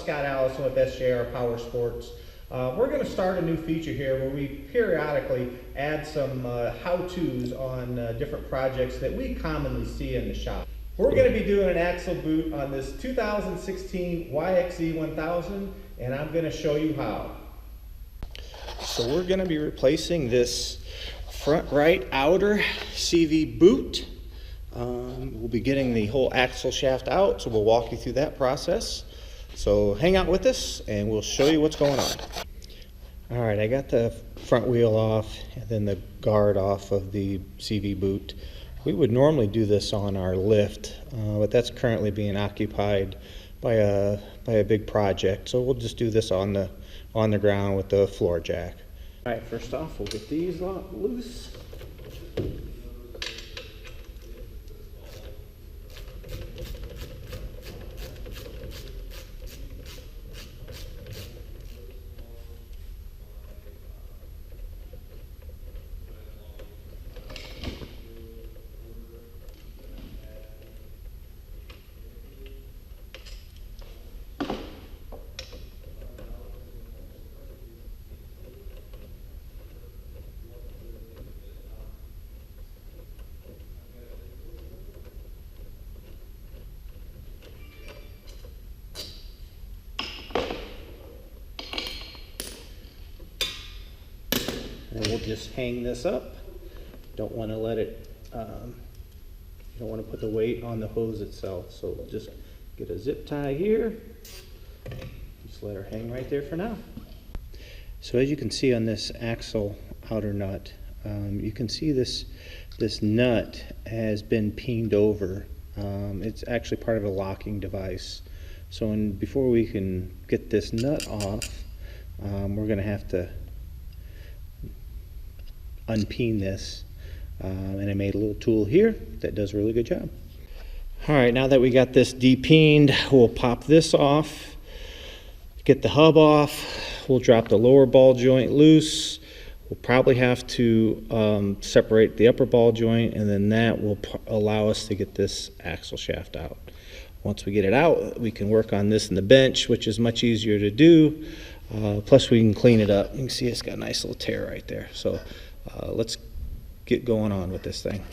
Scott Allison with SJR Power Sports. We're going to start a new feature here where we periodically add some how-tos on different projects that we commonly see in the shop. We're going to be doing an axle boot on this 2016 YXZ 1000, and I'm going to show you how. So we're going to be replacing this front right outer CV boot. We'll be getting the whole axle shaft out, so we'll walk you through that process. So hang out with us and we'll show you what's going on. All right, I got the front wheel off and then the guard off of the CV boot. We would normally do this on our lift, but that's currently being occupied by a big project. So we'll just do this on the ground with the floor jack. All right, first off, we'll get these loose. And we'll just hang this up. Don't want to let it, you don't want to put the weight on the hose itself. So we'll just get a zip tie here. Just let her hang right there for now. So as you can see on this axle outer nut, you can see this nut has been peened over. It's actually part of a locking device. So before we can get this nut off, we're going to have to unpeen this, and I made a little tool here that does a really good job. All right, now that we got this depeened, we'll pop this off, get the hub off. We'll drop the lower ball joint loose. We'll probably have to separate the upper ball joint, and then that will allow us to get this axle shaft out. Once we get it out, we can work on this in the bench, which is much easier to do. Plus we can clean it up. You can see it's got a nice little tear right there. So let's get going on with this thing.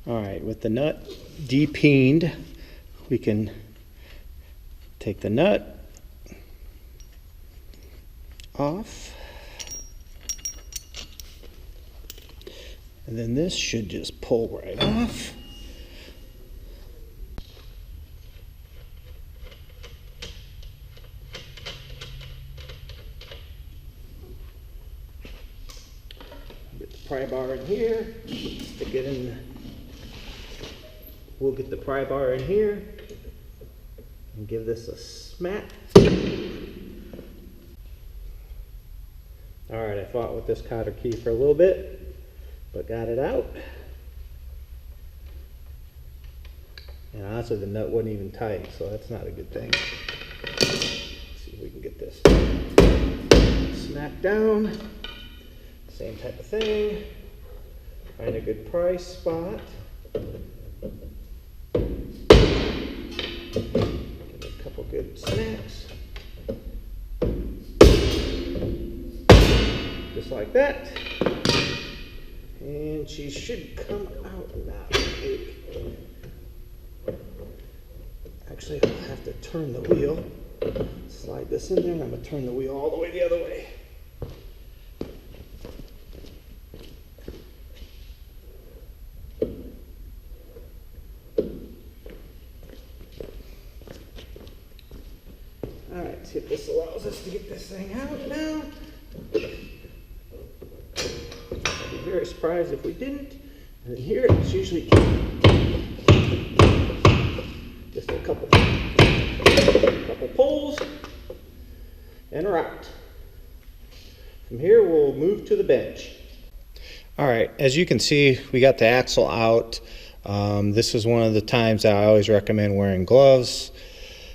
All right, with the nut depeened, we can take the nut off. And then this should just pull right off. Pry bar in here, stick it in. We'll get the pry bar in here and give this a smack. All right, I fought with this cotter key for a little bit, but got it out. And honestly, the nut wasn't even tight, so that's not a good thing. Let's see if we can get this smacked down. Same type of thing. Find a good price spot. Give it a couple good smacks. Just like that. And she should come out now. Actually, I'll have to turn the wheel. Slide this in there, and I'm going to turn the wheel all the way the other way. Alright, see if this allows us to get this thing out now. I'd be very surprised if we didn't. And here it's usually just a couple pulls and we're out. From here we'll move to the bench. Alright, as you can see, we got the axle out. This is one of the times I always recommend wearing gloves.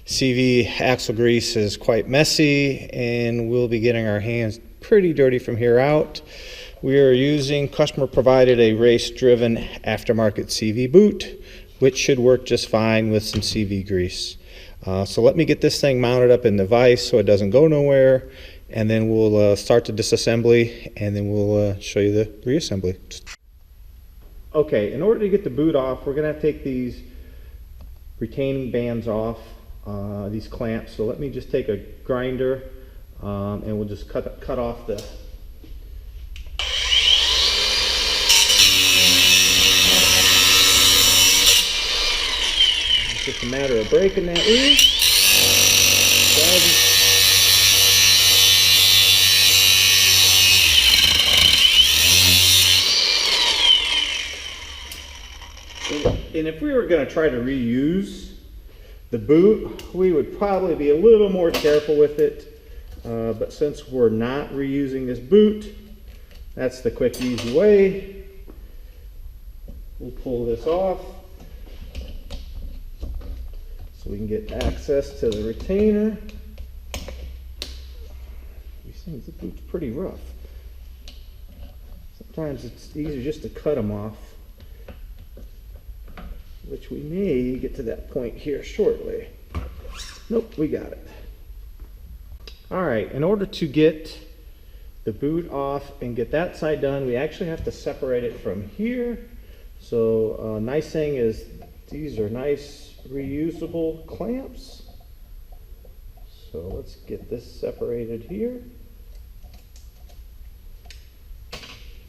CV axle grease is quite messy and we'll be getting our hands pretty dirty from here out. We are using, customer provided a race driven aftermarket CV boot, which should work just fine with some CV grease. So let me get this thing mounted up in the vise so it doesn't go nowhere, and then we'll start the disassembly, and then we'll show you the reassembly. Okay, in order to get the boot off, we're going to have to take these retaining bands off, these clamps. So let me just take a grinder and we'll just cut off the It's just a matter of breaking that loose. And if we were going to try to reuse the boot, we would probably be a little more careful with it. But since we're not reusing this boot, that's the quick, easy way. We'll pull this off so we can get access to the retainer. These things, the boot's pretty rough. Sometimes it's easier just to cut them off, which we may get to that point here shortly. Nope, we got it. All right, in order to get the boot off and get that side done, we actually have to separate it from here. So nice thing is these are nice reusable clamps. So let's get this separated here.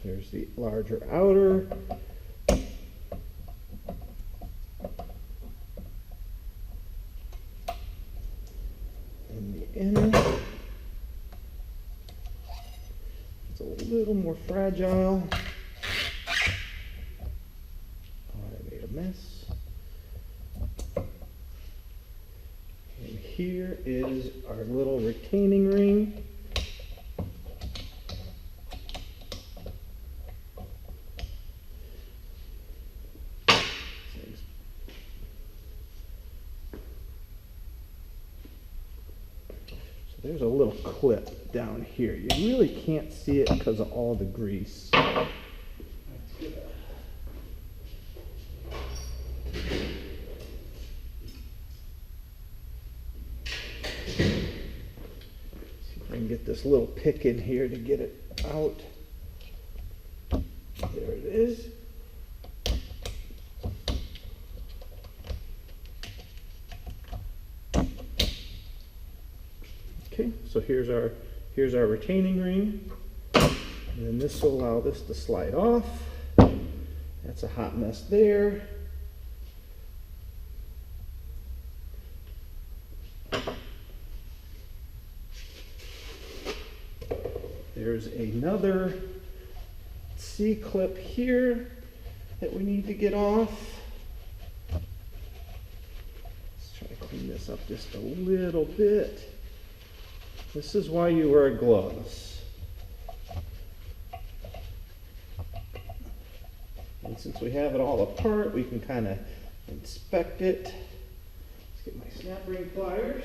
There's the larger outer. And the inner. It's a little more fragile. Oh, I made a mess. And here is our little retaining ring. There's a little clip down here. You really can't see it because of all the grease. See if I can get this little pick in here to get it out. There it is. Okay, so here's our retaining ring, and then this will allow this to slide off. That's a hot mess there. There's another C-clip here that we need to get off. Let's try to clean this up just a little bit. This is why you wear gloves. And since we have it all apart, we can kind of inspect it. Let's get my snap ring pliers.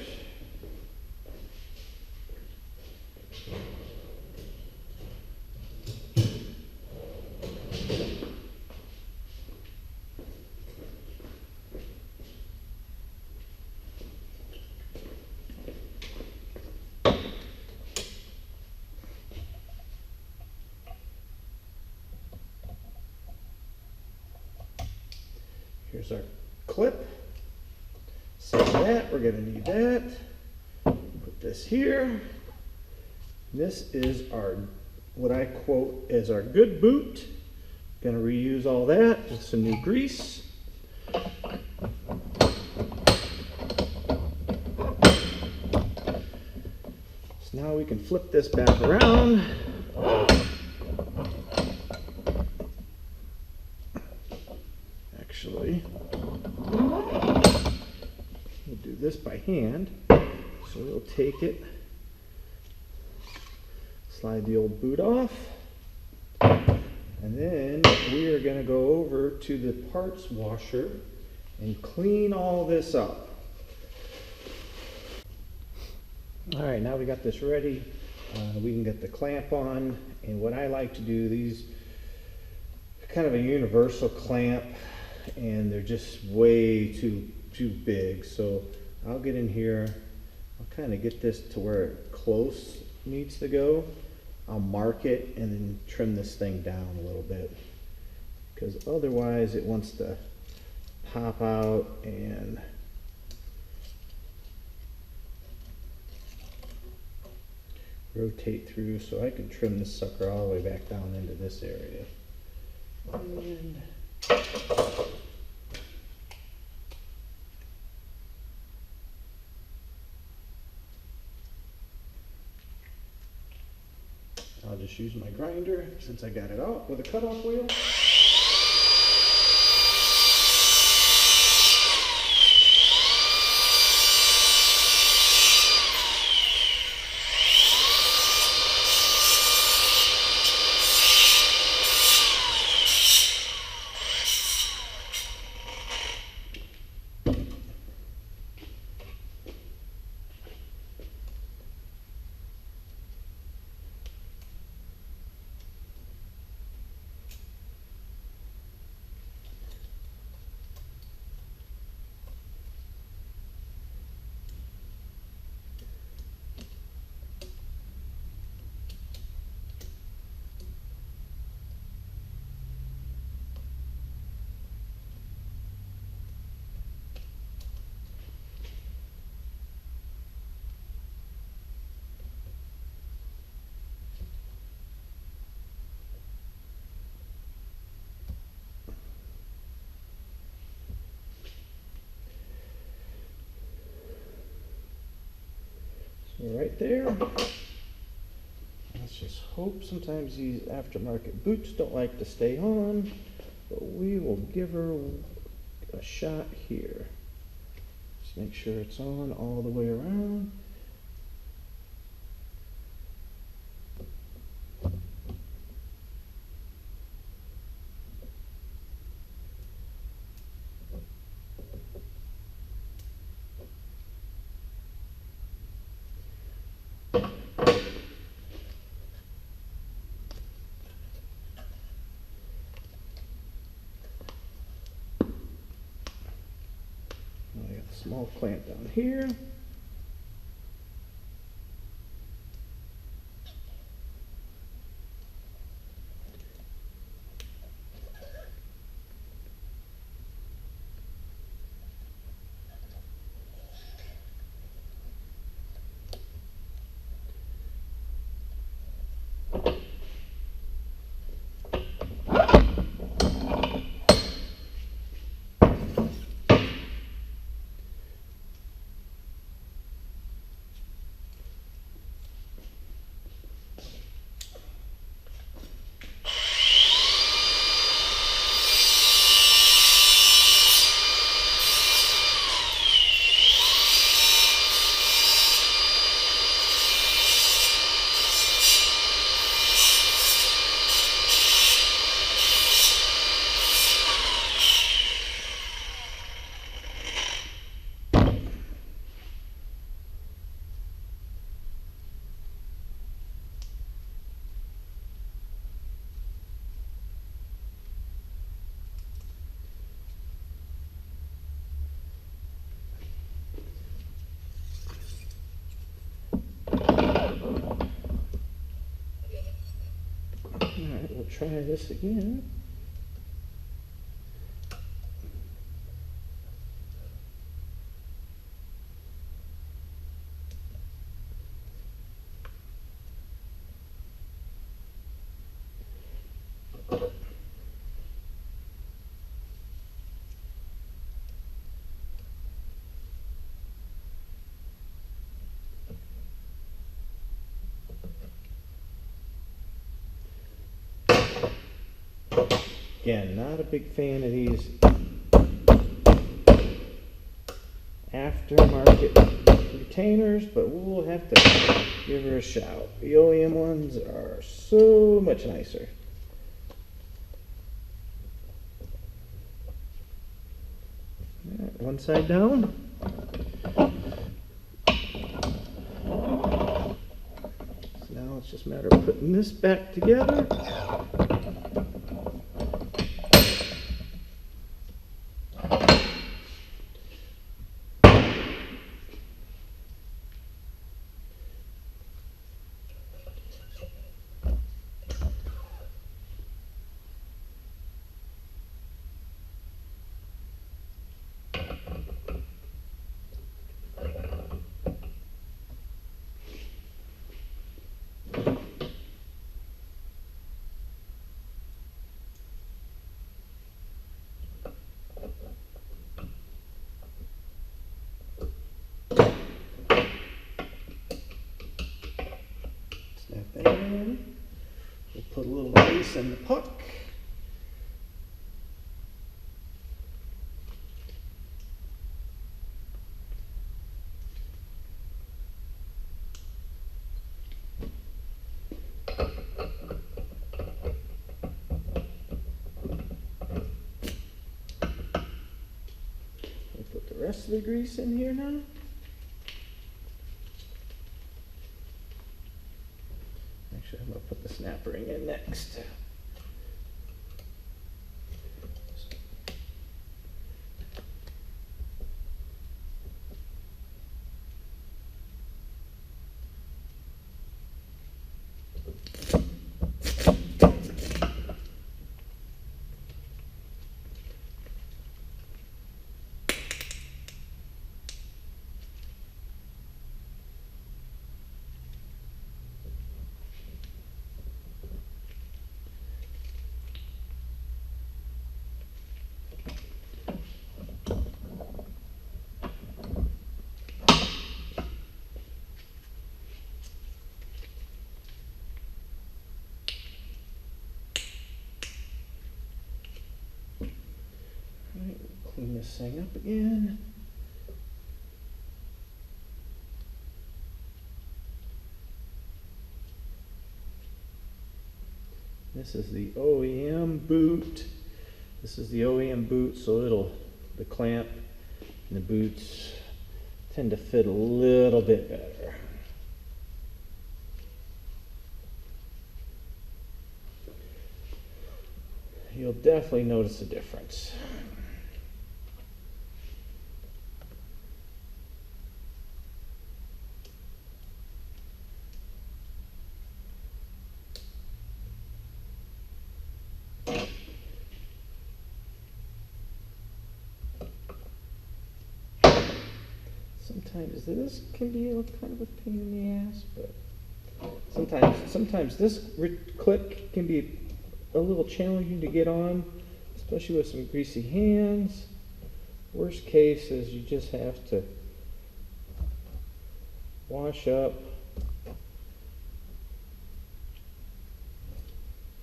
Here's our clip. Set that, we're gonna need that. Put this here. This is our, what I quote as our good boot. Gonna reuse all that with some new grease. So now we can flip this back around. Actually, we'll do this by hand. So we'll take it, slide the old boot off, and then we are going to go over to the parts washer and clean all this up. All right, now we got this ready. We can get the clamp on, and what I like to do, these are kind of a universal clamp, and they're just way too big. So I'll get in here, I'll kind of get this to where it close needs to go. I'll mark it and then trim this thing down a little bit, because otherwise it wants to pop out and rotate through, so I can trim this sucker all the way back down into this area. And I'll just use my grinder since I got it out with a cutoff wheel. So right there. Let's just hope sometimes these aftermarket boots don't like to stay on, but we will give her a shot here. Just make sure it's on all the way around. I got a small clamp down here. Alright, we'll try this again. Again, not a big fan of these aftermarket retainers, but we'll have to give her a shout. The OEM ones are so much nicer. All right, one side down. So now it's just a matter of putting this back together. grease in the puck. We'll put the rest of the grease in here now. Actually, I'm going to put the snap ring in next. Clean this thing up again. This is the OEM boot. This is the OEM boot, so the clamp and the boots tend to fit a little bit better. You'll definitely notice a difference. Sometimes this can be kind of a pain in the ass, but sometimes this clip can be a little challenging to get on, especially with some greasy hands. Worst case is you just have to wash up.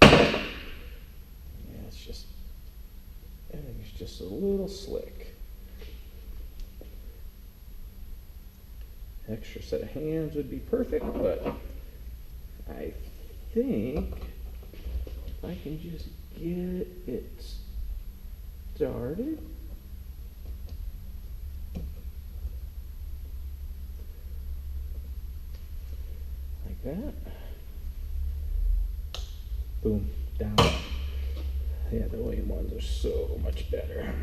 Yeah, everything's just a little slick. Extra set of hands would be perfect, but I think if I can just get it started. Like that. Boom, down. Yeah, the William ones are so much better.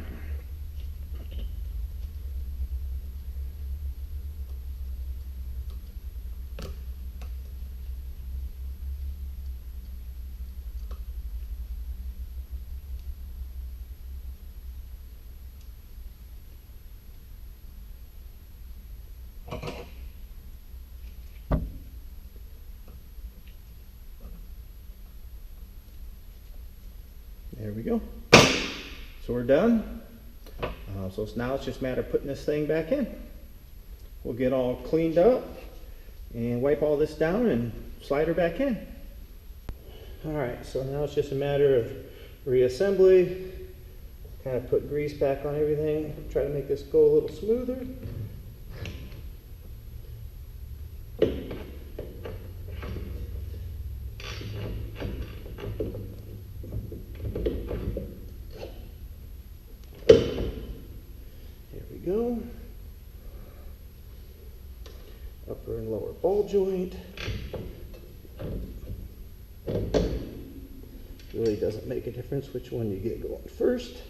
There we go. So we're done. So now it's just a matter of putting this thing back in. We'll get all cleaned up and wipe all this down and slide her back in. All right, so now it's just a matter of reassembly. Kind of put grease back on everything. Try to make this go a little smoother. Go. Upper and lower ball joint. Really doesn't make a difference which one you get going first.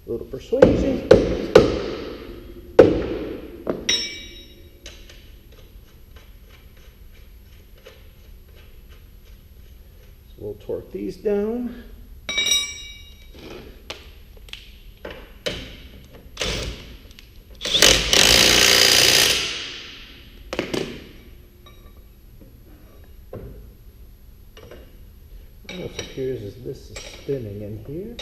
A little persuasion. We'll torque these down. What appears as this is spinning in here.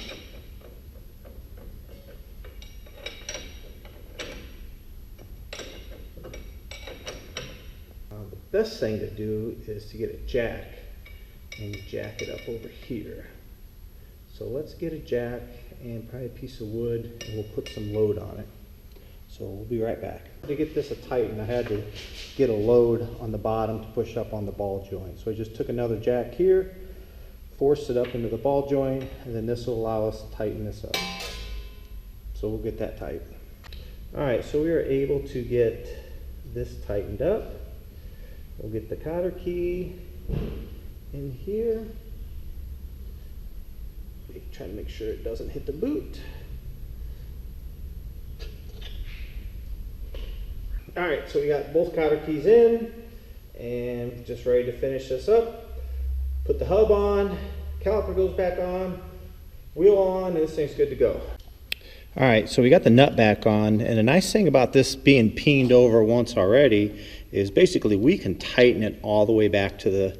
best thing to do is to get a jack and jack it up over here. So let's get a jack and probably a piece of wood, and we'll put some load on it. So we'll be right back. To get this to tighten, I had to get a load on the bottom to push up on the ball joint. So I just took another jack here, forced it up into the ball joint, and then this will allow us to tighten this up. So we'll get that tight. All right, so we are able to get this tightened up. We'll get the cotter key in here. Trying to make sure it doesn't hit the boot. All right, so we got both cotter keys in and just ready to finish this up. Put the hub on, caliper goes back on, wheel on, and this thing's good to go. All right, so we got the nut back on, and the nice thing about this being peened over once already is basically we can tighten it all the way back to the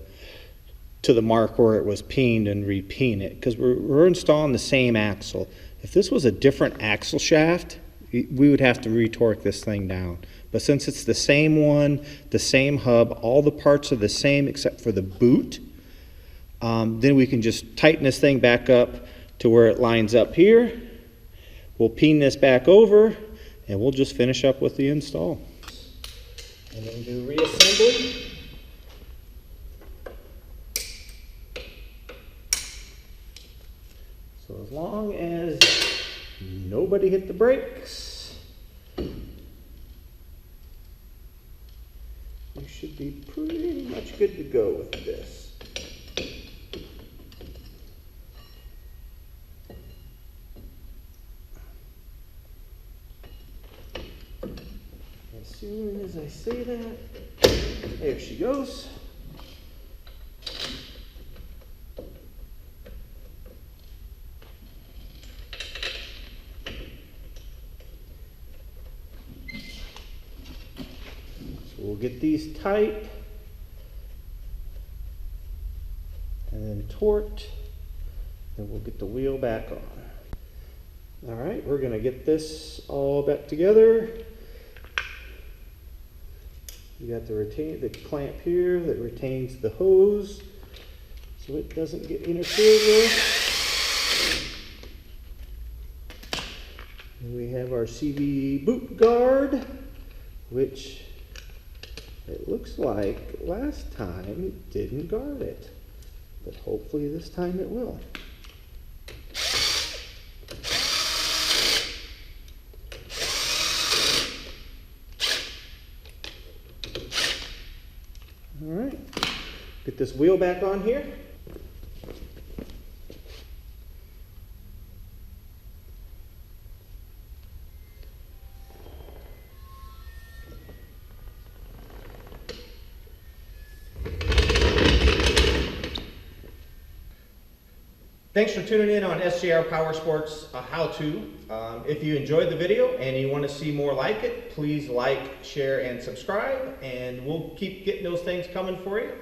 mark where it was peened and repeen it, because we're installing the same axle. If this was a different axle shaft, we would have to retorque this thing down. But since it's the same one, the same hub, all the parts are the same except for the boot, then we can just tighten this thing back up to where it lines up here. We'll peen this back over, and we'll just finish up with the install. And then do reassembly. So as long as nobody hit the brakes, you should be pretty much good to go with this. As soon as I say that, there she goes. We'll get these tight and then torqued, and we'll get the wheel back on. All right, we're gonna get this all back together. You got the clamp here that retains the hose so it doesn't get interfered with. And we have our CV boot guard, which it looks like last time it didn't guard it, but hopefully this time it will. All right, get this wheel back on here. Thanks for tuning in on SJR Power Sports how-to. If you enjoyed the video and you want to see more like it, please like, share, and subscribe, and we'll keep getting those things coming for you.